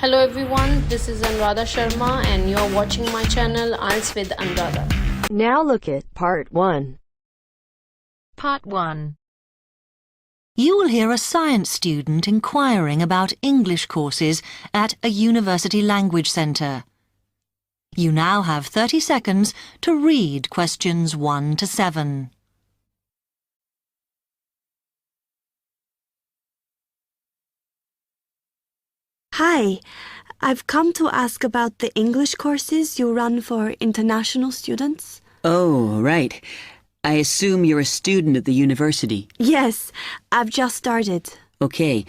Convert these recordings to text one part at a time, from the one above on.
Hello everyone, this is Anuradha Sharma and you're watching my channel IELTS with Anuradha. Now look at Part 1. Part 1. You will hear a science student inquiring about English courses at a university language centre. You now have 30 seconds to read questions 1 to 7. Hi, I've come to ask about the English courses you run for international students. Oh, right. I assume you're a student at the university. Yes, I've just started. Okay.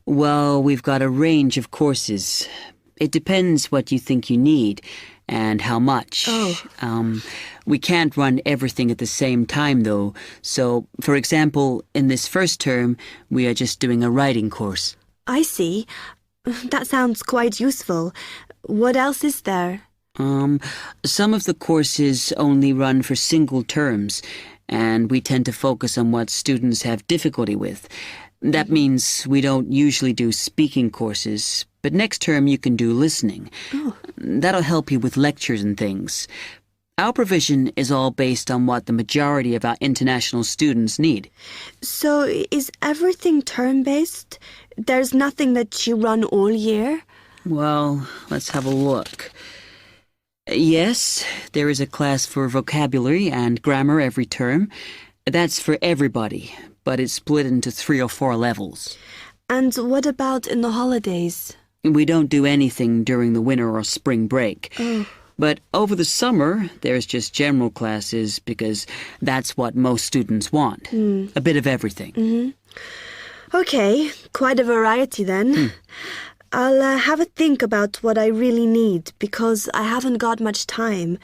Well, we've got a range of courses. It depends what you think you need and how much. Oh. We can't run everything at the same time, though. So, for example, in this first term, we are just doing a writing course. I see. That sounds quite useful. What else is there? Some of the courses only run for single terms, and we tend to focus on what students have difficulty with. That means we don't usually do speaking courses, but next term you can do listening. Oh. That'll help you with lectures and things. Our provision is all based on what the majority of our international students need. So, is everything term-based? There's nothing that you run all year? Well, let's have a look. Yes, there is a class for vocabulary and grammar every term. That's for everybody, but it's split into 3 or 4 levels. And what about in the holidays? We don't do anything during the winter or spring break. Oh. But over the summer, there's just general classes because that's what most students want. A bit of everything. Mm-hmm. Okay, quite a variety then. I'll have a think about what I really need because I haven't got much time.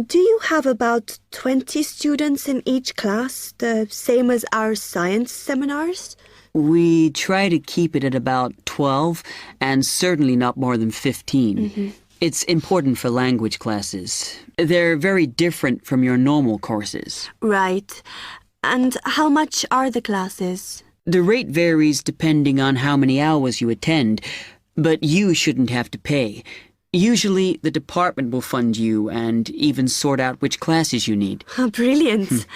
Do you have about 20 students in each class, the same as our science seminars? We try to keep it at about 12 and certainly not more than 15. It's important for language classes. They're very different from your normal courses. Right. And how much are the classes? The rate varies depending on how many hours you attend, but you shouldn't have to pay. Usually, the department will fund you and even sort out which classes you need. Brilliant.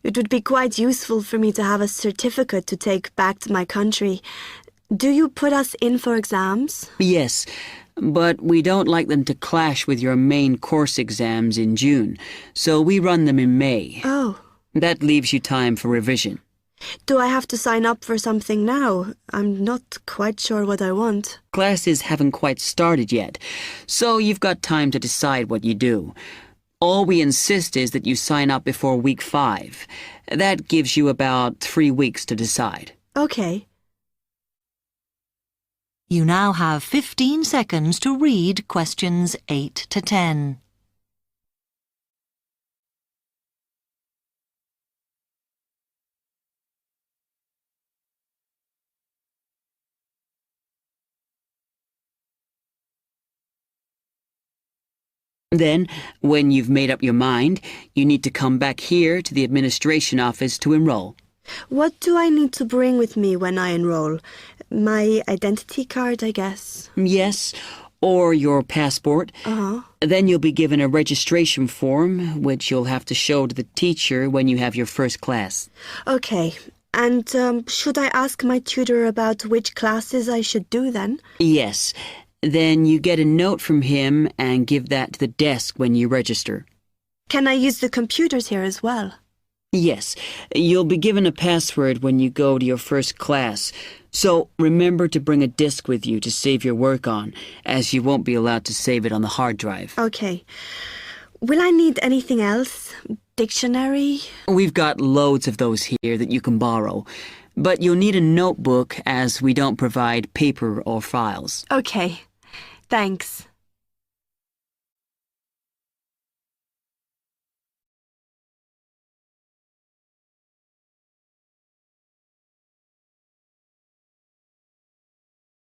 It would be quite useful for me to have a certificate to take back to my country. Do you put us in for exams? Yes, but we don't like them to clash with your main course exams in June, so we run them in May. Oh. That leaves you time for revision. Do I have to sign up for something now? I'm not quite sure what I want. Classes haven't quite started yet, so you've got time to decide what you do. All we insist is that you sign up before week 5. That gives you about 3 weeks to decide. Okay. You now have 15 seconds to read questions 8 to 10. Then, when you've made up your mind, you need to come back here to the administration office to enroll. What do I need to bring with me when I enroll? My identity card, I guess. Yes, or your passport. Uh-huh. Then you'll be given a registration form, which you'll have to show to the teacher when you have your first class. Okay. And should I ask my tutor about which classes I should do then? Yes. Then you get a note from him and give that to the desk when you register. Can I use the computers here as well? Yes. You'll be given a password when you go to your first class. So remember to bring a disk with you to save your work on, as you won't be allowed to save it on the hard drive. Okay. Will I need anything else? Dictionary? We've got loads of those here that you can borrow. But you'll need a notebook as we don't provide paper or files. Okay. Thanks.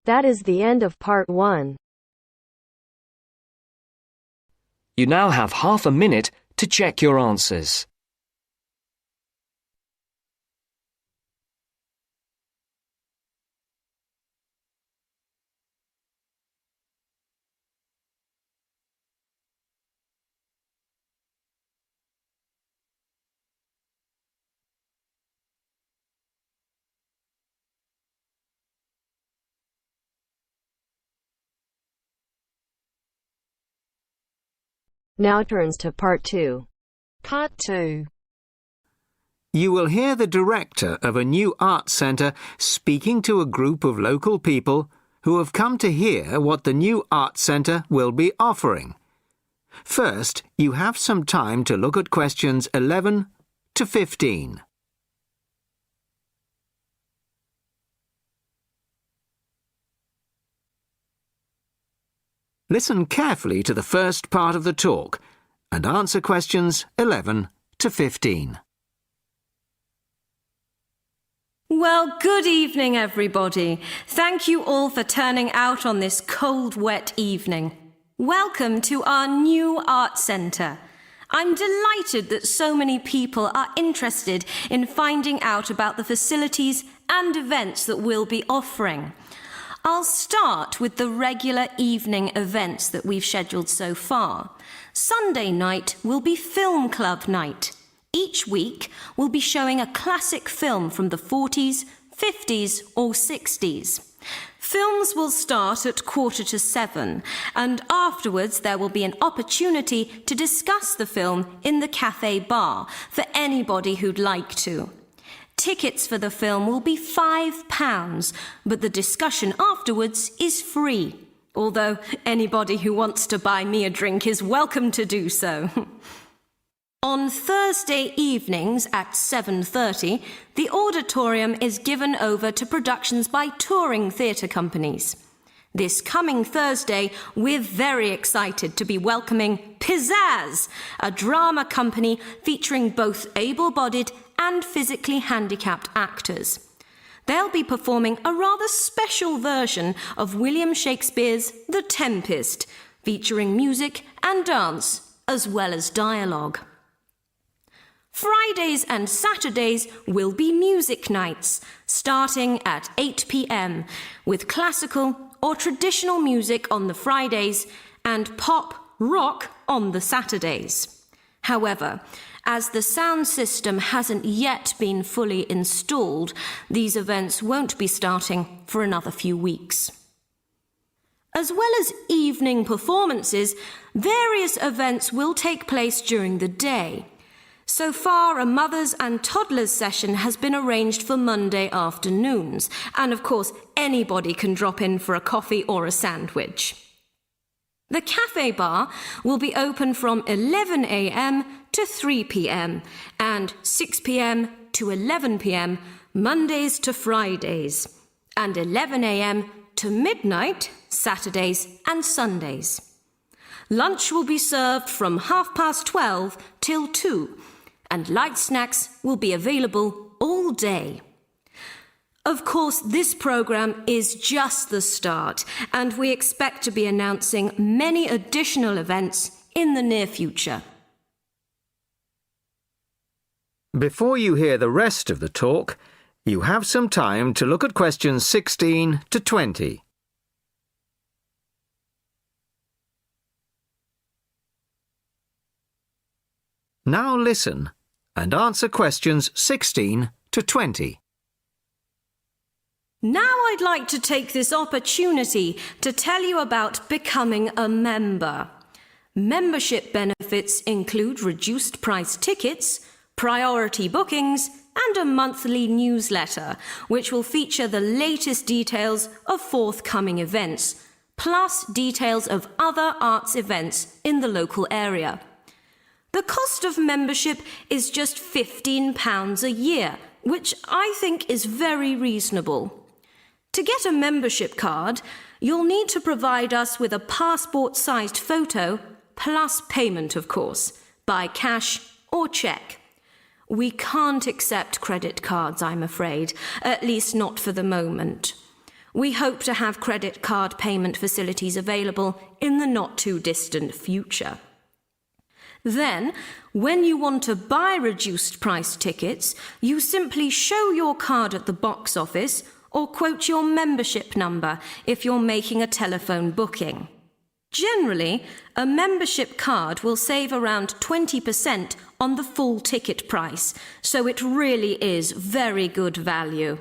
That is the end of Part 1. You now have half a minute to check your answers. Now turns to Part 2. Part 2. You will hear the director of a new arts centre speaking to a group of local people who have come to hear what the new arts centre will be offering. First, you have some time to look at questions 11 to 15. Listen carefully to the first part of the talk and answer questions 11 to 15. Well, good evening, everybody. Thank you all for turning out on this cold, wet evening. Welcome to our new art centre. I'm delighted that so many people are interested in finding out about the facilities and events that we'll be offering. I'll start with the regular evening events that we've scheduled so far. Sunday night will be film club night. Each week, we'll be showing a classic film from the 40s, 50s or 60s. Films will start at 6:45, and afterwards there will be an opportunity to discuss the film in the cafe bar for anybody who'd like to. Tickets for the film will be £5, but the discussion afterwards is free, although anybody who wants to buy me a drink is welcome to do so. On Thursday evenings at 7:30, the auditorium is given over to productions by touring theatre companies. This coming Thursday, we're very excited to be welcoming Pizzazz, a drama company featuring both able-bodied and physically handicapped actors. They'll be performing a rather special version of William Shakespeare's The Tempest, featuring music and dance, as well as dialogue. Fridays and Saturdays will be music nights, starting at 8 p.m, with classical or traditional music on the Fridays and pop rock on the Saturdays. However, as the sound system hasn't yet been fully installed, these events won't be starting for another few weeks. As well as evening performances, various events will take place during the day. So far, a mothers and toddlers session has been arranged for Monday afternoons, and of course, anybody can drop in for a coffee or a sandwich. The cafe bar will be open from 11 a.m. to 3 p.m. and 6 p.m. to 11 p.m. Mondays to Fridays, and 11 a.m. to midnight Saturdays and Sundays. Lunch will be served from 12:30 till 2, and light snacks will be available all day. Of course, this programme is just the start, and we expect to be announcing many additional events in the near future. Before you hear the rest of the talk, you have some time to look at questions 16 to 20. Now listen and answer questions 16 to 20. Now I'd like to take this opportunity to tell you about becoming a member. Membership benefits include reduced price tickets, priority bookings, and a monthly newsletter, which will feature the latest details of forthcoming events, plus details of other arts events in the local area. The cost of membership is just £15 a year, which I think is very reasonable. To get a membership card, you'll need to provide us with a passport-sized photo, plus payment, of course, by cash or cheque. We can't accept credit cards, I'm afraid, at least not for the moment. We hope to have credit card payment facilities available in the not-too-distant future. Then, when you want to buy reduced price tickets, you simply show your card at the box office or quote your membership number if you're making a telephone booking. Generally, a membership card will save around 20% on the full ticket price, so it really is very good value.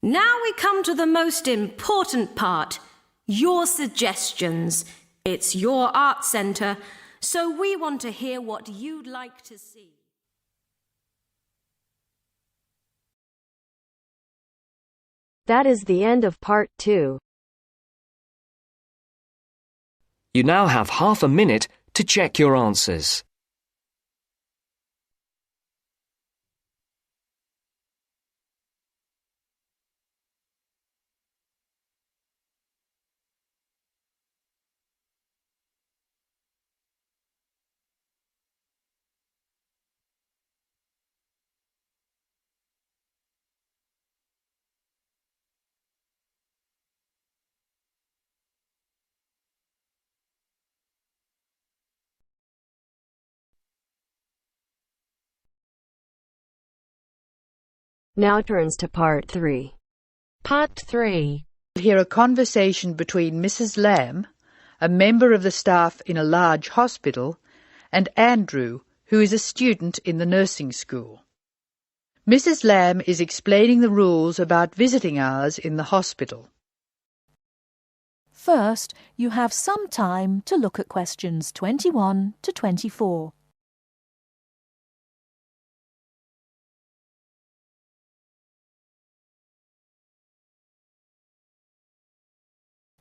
Now we come to the most important part, your suggestions. It's your art centre. so we want to hear what you'd like to see. That is the end of part 2. You now have half a minute to check your answers. Now turns to part 3. Part 3. You'll hear a conversation between Mrs. Lamb, a member of the staff in a large hospital, and Andrew, who is a student in the nursing school. Mrs. Lamb is explaining the rules about visiting hours in the hospital. First, you have some time to look at questions 21 to 24.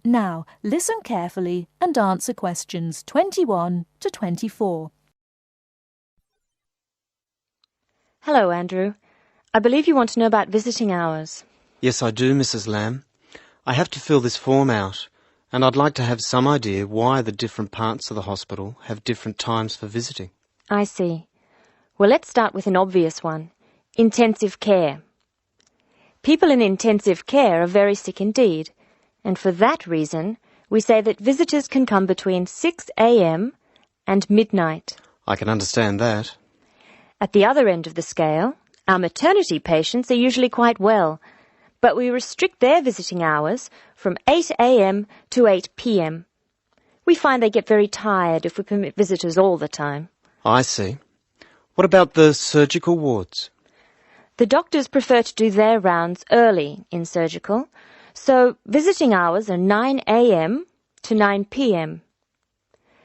Now, listen carefully and answer questions 21 to 24. Hello, Andrew. I believe you want to know about visiting hours. Yes, I do, Mrs. Lamb. I have to fill this form out, and I'd like to have some idea why the different parts of the hospital have different times for visiting. I see. Well, let's start with an obvious one. Intensive care. People in intensive care are very sick indeed, and for that reason, we say that visitors can come between 6 a.m. and midnight. I can understand that. At the other end of the scale, our maternity patients are usually quite well, but we restrict their visiting hours from 8 a.m. to 8 p.m. We find they get very tired if we permit visitors all the time. I see. What about the surgical wards? The doctors prefer to do their rounds early in surgical, so visiting hours are 9 a.m. to 9 p.m.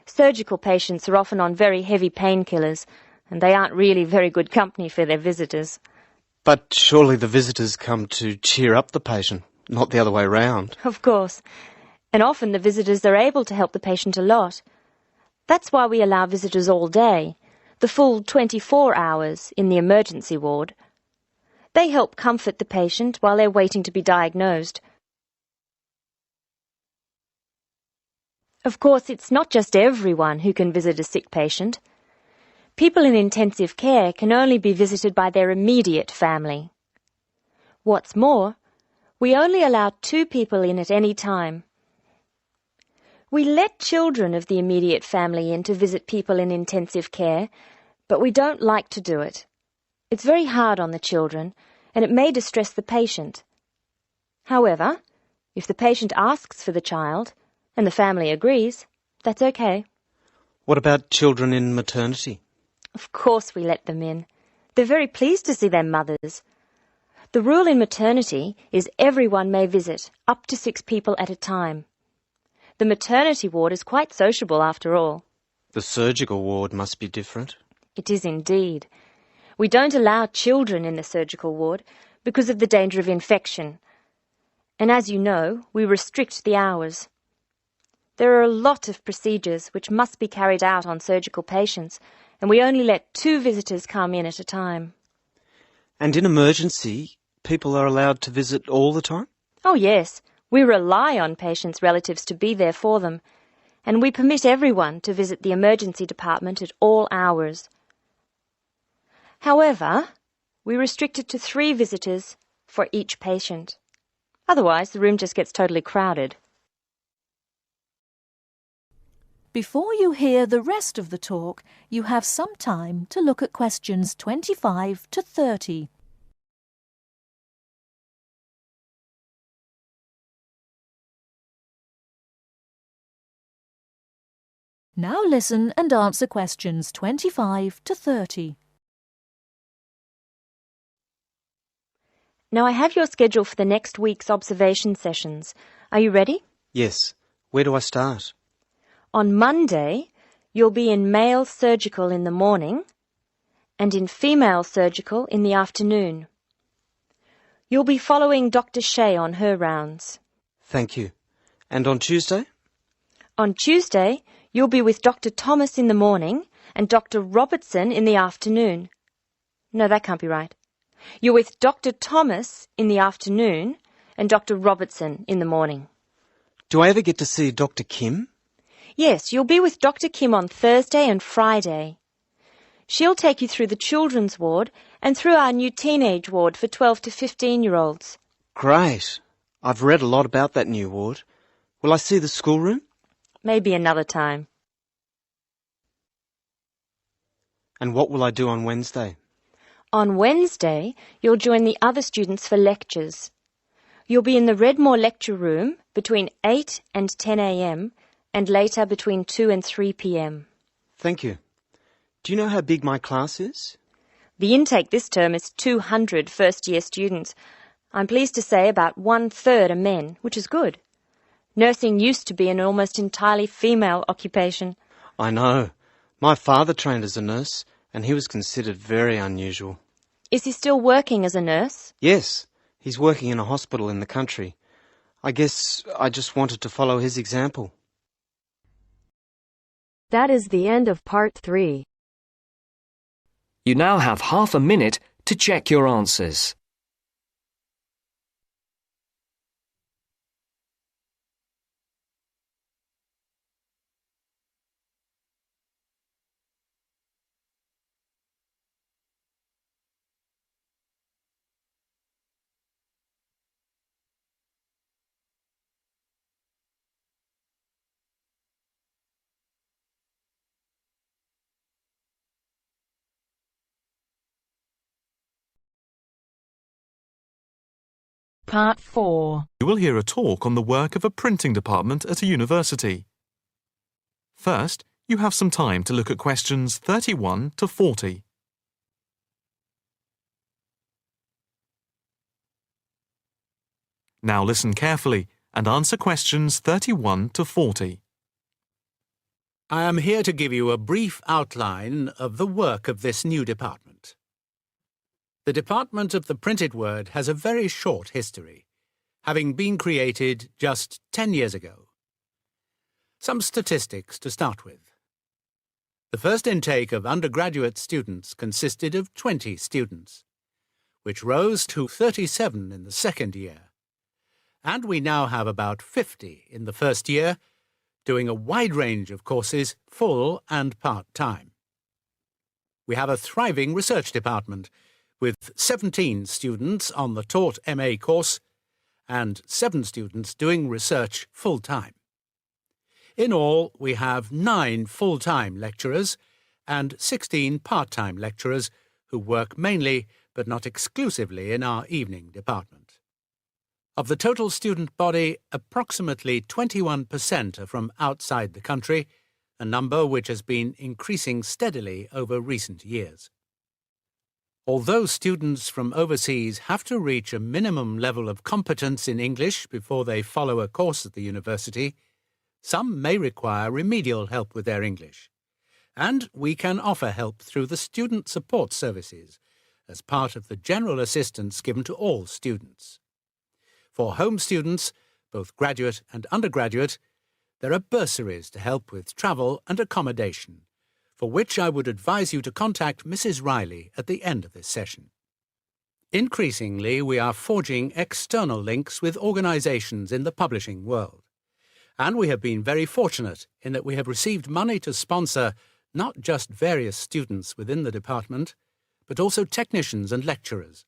Surgical patients are often on very heavy painkillers, and they aren't really very good company for their visitors. But surely the visitors come to cheer up the patient, not the other way round. Of course. And often the visitors are able to help the patient a lot. That's why we allow visitors all day, the full 24 hours in the emergency ward. They help comfort the patient while they're waiting to be diagnosed. Of course, it's not just everyone who can visit a sick patient. People in intensive care can only be visited by their immediate family. What's more, we only allow 2 people in at any time. We let children of the immediate family in to visit people in intensive care, but we don't like to do it. It's very hard on the children, and it may distress the patient. However, if the patient asks for the child, and the family agrees, that's okay. What about children in maternity? Of course we let them in. They're very pleased to see their mothers. The rule in maternity is everyone may visit, up to 6 people at a time. The maternity ward is quite sociable after all. The surgical ward must be different. It is indeed. We don't allow children in the surgical ward because of the danger of infection. And as you know, we restrict the hours. There are a lot of procedures which must be carried out on surgical patients, and we only let 2 visitors come in at a time. And in emergency, people are allowed to visit all the time? Oh yes, we rely on patients' relatives to be there for them, and we permit everyone to visit the emergency department at all hours. However, we restrict it to 3 visitors for each patient. Otherwise, the room just gets totally crowded. Before you hear the rest of the talk, you have some time to look at questions 25 to 30. Now listen and answer questions 25 to 30. Now I have your schedule for the next week's observation sessions. Are you ready? Yes. Where do I start? On Monday, you'll be in male surgical in the morning and in female surgical in the afternoon. You'll be following Dr. Shea on her rounds. Thank you. And on Tuesday? On Tuesday, you'll be with Dr. Thomas in the morning and Dr. Robertson in the afternoon. No, that can't be right. You're with Dr. Thomas in the afternoon and Dr. Robertson in the morning. Do I ever get to see Dr. Kim? Yes, you'll be with Dr. Kim on Thursday and Friday. She'll take you through the children's ward and through our new teenage ward for 12 to 15-year-olds. Great. I've read a lot about that new ward. Will I see the schoolroom? Maybe another time. And what will I do on Wednesday? On Wednesday, you'll join the other students for lectures. You'll be in the Redmore lecture room between 8 and 10 a.m. and later between 2 and 3 p.m. Thank you. Do you know how big my class is? The intake this term is 200 first-year students. I'm pleased to say about 1/3 are men, which is good. Nursing used to be an almost entirely female occupation. I know. My father trained as a nurse, and he was considered very unusual. Is he still working as a nurse? Yes, he's working in a hospital in the country. I guess I just wanted to follow his example. That is the end of part 3. You now have half a minute to check your answers. Part 4. You will hear a talk on the work of a printing department at a university. First, you have some time to look at questions 31 to 40. Now listen carefully and answer questions 31 to 40. I am here to give you a brief outline of the work of this new department. The Department of the Printed Word has a very short history, having been created just 10 years ago. Some statistics to start with. The first intake of undergraduate students consisted of 20 students, which rose to 37 in the second year. And we now have about 50 in the first year, doing a wide range of courses, full and part-time. We have a thriving research department, with 17 students on the taught MA course and 7 students doing research full-time. In all, we have 9 full-time lecturers and 16 part-time lecturers who work mainly but not exclusively in our evening department. Of the total student body, approximately 21% are from outside the country, a number which has been increasing steadily over recent years. Although students from overseas have to reach a minimum level of competence in English before they follow a course at the university, some may require remedial help with their English, and we can offer help through the Student Support Services as part of the general assistance given to all students. For home students, both graduate and undergraduate, there are bursaries to help with travel and accommodation, for which I would advise you to contact Mrs. Riley at the end of this session. Increasingly, we are forging external links with organisations in the publishing world, and we have been very fortunate in that we have received money to sponsor not just various students within the department, but also technicians and lecturers.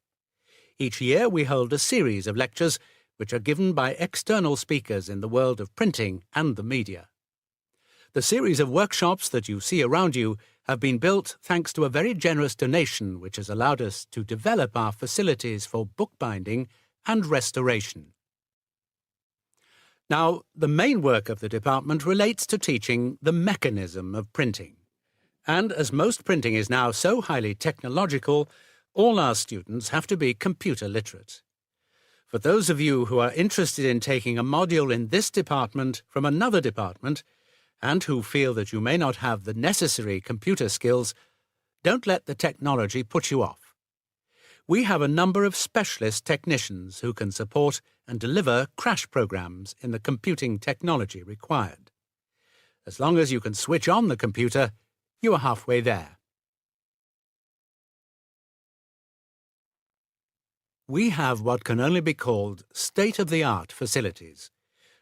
Each year we hold a series of lectures which are given by external speakers in the world of printing and the media. The series of workshops that you see around you have been built thanks to a very generous donation which has allowed us to develop our facilities for bookbinding and restoration. Now, the main work of the department relates to teaching the mechanism of printing. And as most printing is now so highly technological, all our students have to be computer literate. For those of you who are interested in taking a module in this department from another department, and who feel that you may not have the necessary computer skills, don't let the technology put you off. We have a number of specialist technicians who can support and deliver crash programs in the computing technology required. As long as you can switch on the computer, you are halfway there. We have what can only be called state-of-the-art facilities,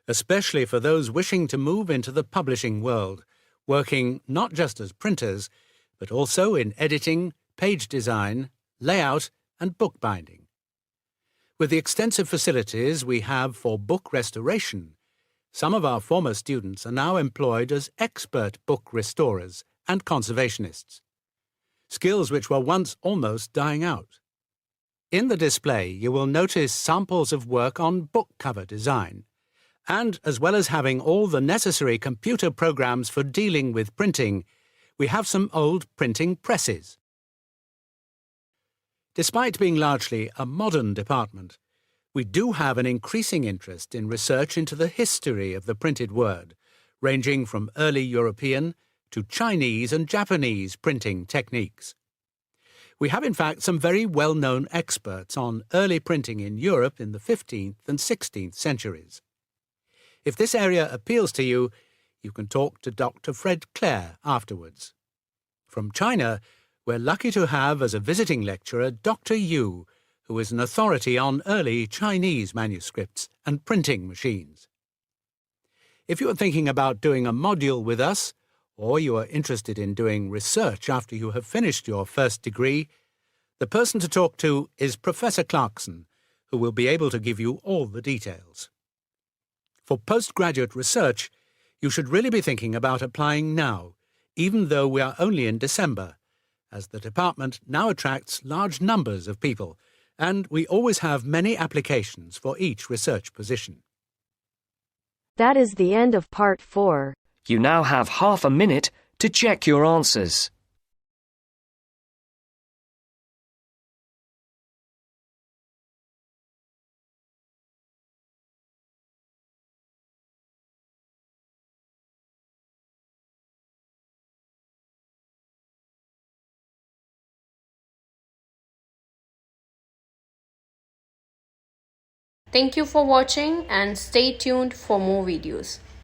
especially for those wishing to move into the publishing world, working not just as printers, but also in editing, page design, layout, and bookbinding. With the extensive facilities we have for book restoration, some of our former students are now employed as expert book restorers and conservationists, skills which were once almost dying out. In the display you will notice samples of work on book cover design, and as well as having all the necessary computer programs for dealing with printing, we have some old printing presses. Despite being largely a modern department, we do have an increasing interest in research into the history of the printed word, ranging from early European to Chinese and Japanese printing techniques. We have in fact some very well-known experts on early printing in Europe in the 15th and 16th centuries. If this area appeals to you, you can talk to Dr. Fred Clare afterwards. From China, we're lucky to have as a visiting lecturer Dr. Yu, who is an authority on early Chinese manuscripts and printing machines. If you are thinking about doing a module with us, or you are interested in doing research after you have finished your first degree, the person to talk to is Professor Clarkson, who will be able to give you all the details. For postgraduate research, you should really be thinking about applying now, even though we are only in December, as the department now attracts large numbers of people, and we always have many applications for each research position. That is the end of part 4. You now have half a minute to check your answers. Thank you for watching and stay tuned for more videos.